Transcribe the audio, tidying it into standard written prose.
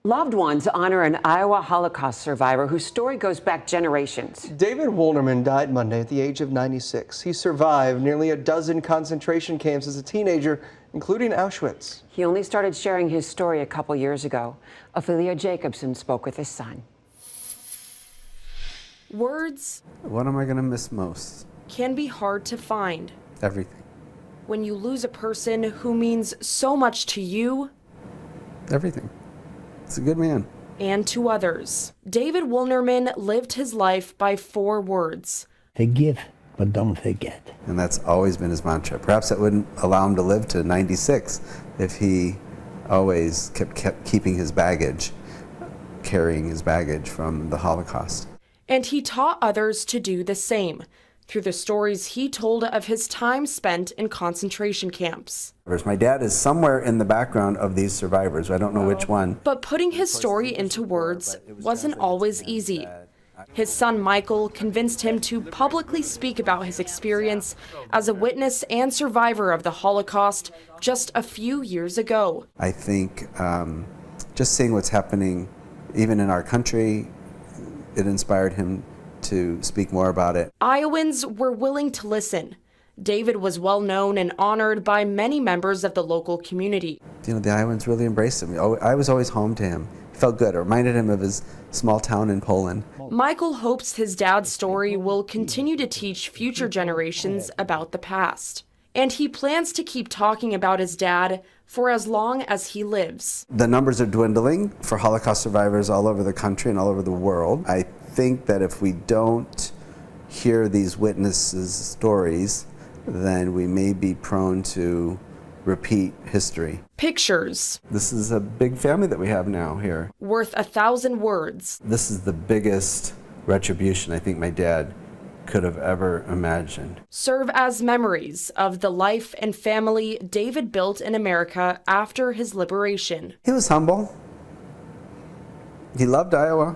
Loved ones honor an Iowa Holocaust survivor whose story goes back generations. David Woolnerman died Monday at the age of 96. He survived nearly a dozen concentration camps as a teenager, including Auschwitz. He only started sharing his story a couple years ago. Ophelia Jacobson spoke with his son. Words What am I going to miss most? can be hard to find. Everything. When you lose a person who means so much to you Everything. It's a good man. and to others. David Woolnerman lived his life by 4 words. Forgive, but don't forget. And that's always been his mantra. Perhaps that wouldn't allow him to live to 96 if he always kept keeping his baggage, carrying his baggage from the Holocaust. And he taught others to do the same through the stories he told of his time spent in concentration camps. My dad is somewhere in the background of these survivors. I don't know which one. But putting his story into words wasn't always easy. His son Michael convinced him to publicly speak about his experience as a witness and survivor of the Holocaust just a few years ago. I think just seeing what's happening even in our country, it inspired him to speak more about it. Iowans were willing to listen. David was well known and honored by many members of the local community. You know, the Iowans really embraced him. I was always home to him. He felt good. It reminded him of his small town in Poland. Michael hopes his dad's story will continue to teach future generations about the past. And he plans to keep talking about his dad for as long as he lives. The numbers are dwindling for Holocaust survivors all over the country and all over the world. I think that if we don't hear these witnesses' stories, then we may be prone to repeat history. Pictures. This is a big family that we have now here. Worth 1,000 words. This is the biggest retribution I think my dad could have ever imagined. Serve as memories of the life and family David built in America after his liberation. He was humble. He loved Iowa.